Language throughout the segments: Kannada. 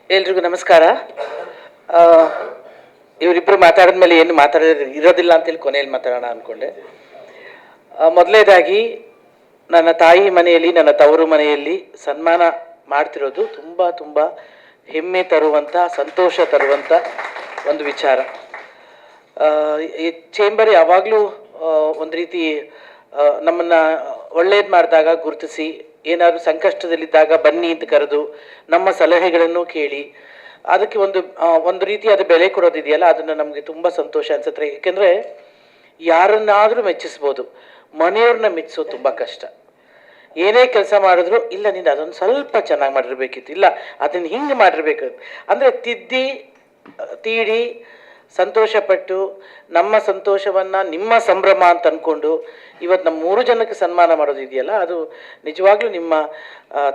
ಎಲ್ರಿಗೂ ನಮಸ್ಕಾರ. ಆ, ಇವರಿಬ್ಬರು ಮಾತಾಡಿದ್ಮೇಲೆ ಏನು ಇರೋದಿಲ್ಲ ಅಂತೇಳಿ ಕೊನೆಯಲ್ಲಿ ಮಾತಾಡೋಣ ಅಂದ್ಕೊಂಡೆ. ಮೊದಲನೇದಾಗಿ ನನ್ನ ತಾಯಿ ಮನೆಯಲ್ಲಿ, ನನ್ನ ತವರು ಮನೆಯಲ್ಲಿ ಸನ್ಮಾನ ಮಾಡ್ತಿರೋದು ತುಂಬ ತುಂಬ ಹೆಮ್ಮೆ ತರುವಂಥ, ಸಂತೋಷ ತರುವಂಥ ಒಂದು ವಿಚಾರ. ಈ ಚೇಂಬರ್ ಯಾವಾಗಲೂ ಒಂದು ರೀತಿ ನಮ್ಮನ್ನು ಒಳ್ಳೇದು ಮಾಡಿದಾಗ ಗುರುತಿಸಿ, ಏನಾದರೂ ಸಂಕಷ್ಟದಲ್ಲಿದ್ದಾಗ ಬನ್ನಿ ಅಂತ ಕರೆದು ನಮ್ಮ ಸಲಹೆಗಳನ್ನು ಕೇಳಿ ಅದಕ್ಕೆ ಒಂದು ರೀತಿಯಾದ ಬೆಲೆ ಕೊಡೋದಿದೆಯಲ್ಲ, ಅದನ್ನು ನಮಗೆ ತುಂಬ ಸಂತೋಷ ಅನ್ಸುತ್ತೆ. ಏಕೆಂದರೆ ಯಾರನ್ನಾದರೂ ಮೆಚ್ಚಿಸ್ಬೋದು, ಮನೆಯವ್ರನ್ನ ಮೆಚ್ಚಿಸೋದು ತುಂಬ ಕಷ್ಟ. ಏನೇ ಕೆಲಸ ಮಾಡಿದ್ರು, ಇಲ್ಲ ನೀನು ಅದೊಂದು ಸ್ವಲ್ಪ ಚೆನ್ನಾಗಿ ಮಾಡಿರ್ಬೇಕಿತ್ತು, ಇಲ್ಲ ಅದನ್ನು ಹಿಂಗೆ ಮಾಡಿರ್ಬೇಕು ಅಂದರೆ ತಿದ್ದಿ ತೀಡಿ ಸಂತೋಷಪಟ್ಟು ನಮ್ಮ ಸಂತೋಷವನ್ನು ನಿಮ್ಮ ಸಂಭ್ರಮ ಅಂತ ಅಂದ್ಕೊಂಡು ಇವತ್ತು ನಮ್ಮ 3 ಜನಕ್ಕೆ ಸನ್ಮಾನ ಮಾಡೋದಿದೆಯಲ್ಲ, ಅದು ನಿಜವಾಗ್ಲೂ ನಿಮ್ಮ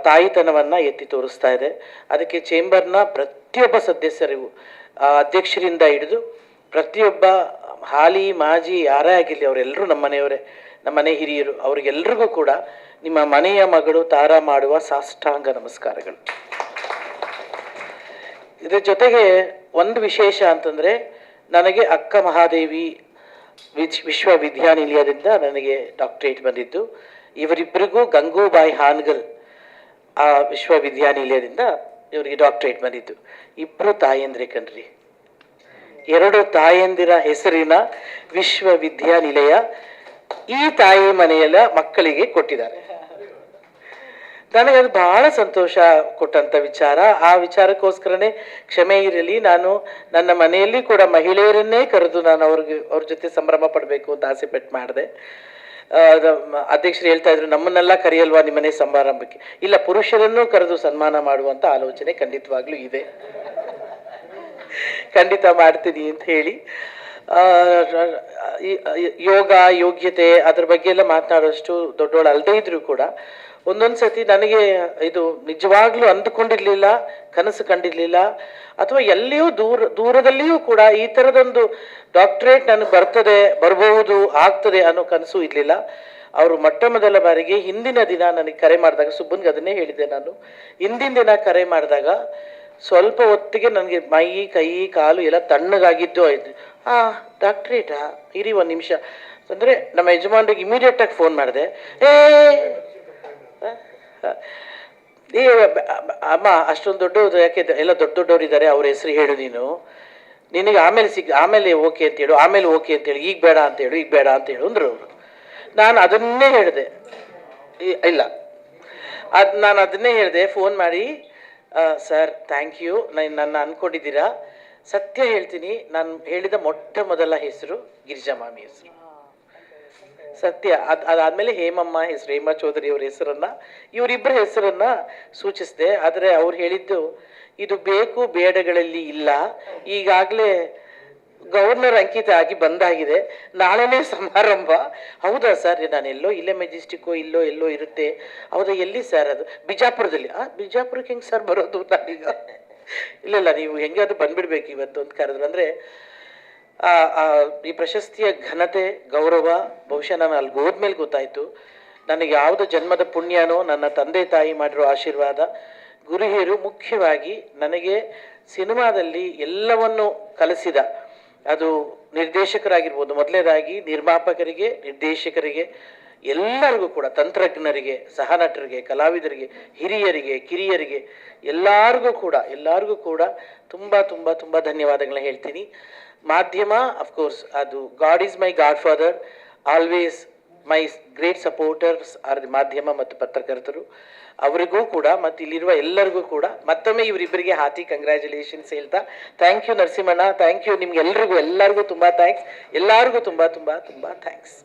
ತಾಯಿತನವನ್ನು ಎತ್ತಿ ತೋರಿಸ್ತಾ ಇದೆ. ಅದಕ್ಕೆ ಚೇಂಬರ್ನ ಪ್ರತಿಯೊಬ್ಬ ಸದಸ್ಯರಿಗೂ, ಅಧ್ಯಕ್ಷರಿಂದ ಹಿಡಿದು ಪ್ರತಿಯೊಬ್ಬ ಹಾಲಿ ಮಾಜಿ ಯಾರೇ ಆಗಿರಲಿ ಅವರೆಲ್ಲರೂ ನಮ್ಮ ಮನೆಯವರೇ, ನಮ್ಮ ಮನೆ ಹಿರಿಯರು, ಅವರಿಗೆಲ್ರಿಗೂ ಕೂಡ ನಿಮ್ಮ ಮನೆಯ ಮಗಳು ತಾರಾ ಮಾಡುವ ಸಾಷ್ಟಾಂಗ ನಮಸ್ಕಾರಗಳು. ಇದರ ಜೊತೆಗೆ ಒಂದು ವಿಶೇಷ ಅಂತಂದರೆ, ನನಗೆ ಅಕ್ಕ ಮಹಾದೇವಿ ವಿಶ್ವವಿದ್ಯಾನಿಲಯದಿಂದ ನನಗೆ ಡಾಕ್ಟರೇಟ್ ಬಂದಿದ್ದು. ಇವರಿಬ್ಬರಿಗೂ ಗಂಗೂಬಾಯಿ ಹಾನ್ಗಲ್ ಆ ವಿಶ್ವವಿದ್ಯಾನಿಲಯದಿಂದ ಇವರಿಗೆ ಡಾಕ್ಟರೇಟ್ ಬಂದಿದ್ದು. ಇಬ್ಬರು ತಾಯಂದ್ರೆ ಕಣ್ರಿ, 2 ತಾಯಂದಿರ ಹೆಸರಿನ ವಿಶ್ವವಿದ್ಯಾನಿಲಯ ಈ ತಾಯಿ ಮನೆಯಲ್ಲ ಮಕ್ಕಳಿಗೆ ಕೊಟ್ಟಿದ್ದಾರೆ. ನನಗೆ ಅದು ಬಹಳ ಸಂತೋಷ ಕೊಟ್ಟಂಥ ವಿಚಾರ. ಆ ವಿಚಾರಕ್ಕೋಸ್ಕರನೇ ಕ್ಷಮೆ ಇರಲಿ, ನಾನು ನನ್ನ ಮನೆಯಲ್ಲಿ ಕೂಡ ಮಹಿಳೆಯರನ್ನೇ ಕರೆದು ನಾನು ಅವ್ರ ಜೊತೆ ಸಂಭ್ರಮ ಪಡಬೇಕು ಅಂತ ಆಸೆ ಪಟ್ಟು ಮಾಡಿದೆ. ಅಧ್ಯಕ್ಷರು ಹೇಳ್ತಾ ಇದ್ರು, ನಮ್ಮನ್ನೆಲ್ಲ ಕರೆಯಲ್ವಾ ನಿಮ್ಮನೆ ಸಮಾರಂಭಕ್ಕೆ? ಇಲ್ಲ, ಪುರುಷರನ್ನೂ ಕರೆದು ಸನ್ಮಾನ ಮಾಡುವಂಥ ಆಲೋಚನೆ ಖಂಡಿತವಾಗ್ಲೂ ಇದೆ, ಖಂಡಿತ ಮಾಡ್ತೀನಿ ಅಂತ ಹೇಳಿ. ಯೋಗ ಯೋಗ್ಯತೆ ಅದ್ರ ಬಗ್ಗೆ ಎಲ್ಲ ಮಾತನಾಡೋಷ್ಟು ದೊಡ್ಡೋಳು ಅಲ್ಲದೇ ಇದ್ರು ಕೂಡ ಒಂದೊಂದು ಸತಿ ನನಗೆ ಇದು ನಿಜವಾಗ್ಲೂ ಅಂದುಕೊಂಡಿರ್ಲಿಲ್ಲ, ಕನಸು ಕಂಡಿರ್ಲಿಲ್ಲ, ಅಥವಾ ಎಲ್ಲಿಯೂ ದೂರದಲ್ಲಿಯೂ ಕೂಡ ಈ ಥರದೊಂದು ಡಾಕ್ಟರೇಟ್ ನನಗೆ ಬರಬಹುದು ಆಗ್ತದೆ ಅನ್ನೋ ಕನಸು ಇರಲಿಲ್ಲ. ಅವರು ಮೊಟ್ಟ ಮೊದಲ ಬಾರಿಗೆ ಹಿಂದಿನ ದಿನ ನನಗೆ ಕರೆ ಮಾಡಿದಾಗ, ಸುಬ್ಬನ್ಗೆ ಅದನ್ನೇ ಹೇಳಿದ್ದೆ ನಾನು, ಹಿಂದಿನ ದಿನ ಕರೆ ಮಾಡಿದಾಗ ಸ್ವಲ್ಪ ಹೊತ್ತಿಗೆ ನನಗೆ ಮೈ ಕೈ ಕಾಲು ಎಲ್ಲ ತಣ್ಣಗಾಗಿದ್ದು ಆಯ್ತು. ಡಾಕ್ಟ್ರೇಟಾ, ಇರಿ 1 ನಿಮಿಷ ಅಂದರೆ ನಮ್ಮ ಯಜಮಾನ್ರಿಗೆ ಇಮಿಡಿಯೇಟಾಗಿ ಫೋನ್ ಮಾಡಿದೆ. ಏ ಅಮ್ಮ, ಅಷ್ಟೊಂದು ದೊಡ್ಡದು ಯಾಕೆ? ಎಲ್ಲ ದೊಡ್ಡವ್ರು ಇದ್ದಾರೆ, ಅವ್ರ ಹೆಸರು ಹೇಳು ನೀನು, ನಿನಗೆ ಆಮೇಲೆ ಓಕೆ ಅಂತೇಳು, ಆಮೇಲೆ ಓಕೆ ಅಂತೇಳಿ, ಈಗ ಬೇಡ ಅಂತೇಳು, ಈಗ ಬೇಡ ಅಂತೇಳು ಅಂದರು ಅವರು. ನಾನು ಅದನ್ನೇ ಹೇಳಿದೆ, ಇಲ್ಲ ನಾನು ಅದನ್ನೇ ಹೇಳಿದೆ ಫೋನ್ ಮಾಡಿ, ಸರ್ ಥ್ಯಾಂಕ್ ಯು, ನನ್ನ ಅಂದ್ಕೊಂಡಿದ್ದೀರಾ, ಸತ್ಯ ಹೇಳ್ತೀನಿ, ನಾನು ಹೇಳಿದ ಮೊಟ್ಟ ಮೊದಲ ಹೆಸರು ಗಿರಿಜಾಮಾಮಿ ಹೆಸರು, ಸತ್ಯ. ಅದಾದಮೇಲೆ ಹೇಮಮ್ಮ ಹೆಸರು, ಹೇಮಾ ಚೌಧರಿ ಅವ್ರ ಹೆಸರನ್ನು, ಇವರಿಬ್ಬರ ಹೆಸರನ್ನು ಸೂಚಿಸಿದೆ. ಆದರೆ ಅವ್ರು ಹೇಳಿದ್ದು, ಇದು ಬೇಕು ಬೇಡಗಳಲ್ಲಿ ಇಲ್ಲ, ಈಗಾಗಲೇ ಗವರ್ನರ್ ಅಂಕಿತ ಆಗಿ ಬಂದಾಗಿದೆ, ನಾಳೆನೇ ಸಮಾರಂಭ. ಹೌದಾ ಸರ್? ನಾನೆಲ್ಲೋ ಇಲ್ಲೇ ಮೆಜೆಸ್ಟಿಕ್ಕೋ ಎಲ್ಲೋ ಇರುತ್ತೆ. ಹೌದಾ, ಎಲ್ಲಿ ಸರ್? ಅದು ಬಿಜಾಪುರದಲ್ಲಿ. ಬಿಜಾಪುರಕ್ಕೆ ಹೆಂಗೆ ಸರ್ ಬರೋದು ನಾನೀಗ? ಇಲ್ಲ, ನೀವು ಹೆಂಗಾದ್ರೂ ಬಂದ್ಬಿಡ್ಬೇಕು ಇವತ್ತು ಅಂತ ಕರೆದ್ರು. ಅಂದರೆ ಈ ಪ್ರಶಸ್ತಿಯ ಘನತೆ, ಗೌರವ ಬಹುಶಃ ನಾನು ಅಲ್ಲಿ ಹೋದ್ಮೇಲೆ ಗೊತ್ತಾಯಿತು. ನನಗೆ ಯಾವುದೋ ಜನ್ಮದ ಪುಣ್ಯನೋ, ನನ್ನ ತಂದೆ ತಾಯಿ ಮಾಡಿರೋ ಆಶೀರ್ವಾದ, ಗುರುಹಿಯರು ಮುಖ್ಯವಾಗಿ ನನಗೆ ಸಿನಿಮಾದಲ್ಲಿ ಎಲ್ಲವನ್ನು ಕಲಿಸಿದ, ಅದು ನಿರ್ದೇಶಕರಾಗಿರ್ಬೋದು, ಮೊದಲನೇದಾಗಿ ನಿರ್ಮಾಪಕರಿಗೆ, ನಿರ್ದೇಶಕರಿಗೆ, ಎಲ್ಲರಿಗೂ ಕೂಡ, ತಂತ್ರಜ್ಞರಿಗೆ, ಸಹನಟರಿಗೆ, ಕಲಾವಿದರಿಗೆ, ಹಿರಿಯರಿಗೆ, ಕಿರಿಯರಿಗೆ, ಎಲ್ಲರಿಗೂ ಕೂಡ ತುಂಬ ತುಂಬ ತುಂಬ ಧನ್ಯವಾದಗಳನ್ನ ಹೇಳ್ತೀನಿ. ಮಾಧ್ಯಮ, ಅಫ್ಕೋರ್ಸ್, ಅದು god is my god father, always my great supporters R the ಮಾಧ್ಯಮ ಮತ್ತು ಪತ್ರಕರ್ತರು. ಅವರಿಗೂ ಕೂಡ ಮತ್ತು ಇಲ್ಲಿರುವ ಎಲ್ಲರಿಗೂ ಕೂಡ ಮತ್ತೊಮ್ಮೆ ಇವರಿಬ್ಬರಿಗೆ ಹಾರ್ಟಿ ಕಂಗ್ರ್ಯಾಚುಲೇಷನ್ಸ್ ಹೇಳ್ತಾ, ಥ್ಯಾಂಕ್ ಯು ನರಸಿಂಹಣ್ಣ, ಥ್ಯಾಂಕ್ ಯು ನಿಮ್ಗೆ ಎಲ್ಲರಿಗೂ ತುಂಬ ಥ್ಯಾಂಕ್ಸ್, ಎಲ್ಲರಿಗೂ ತುಂಬ ತುಂಬ ತುಂಬ ಥ್ಯಾಂಕ್ಸ್.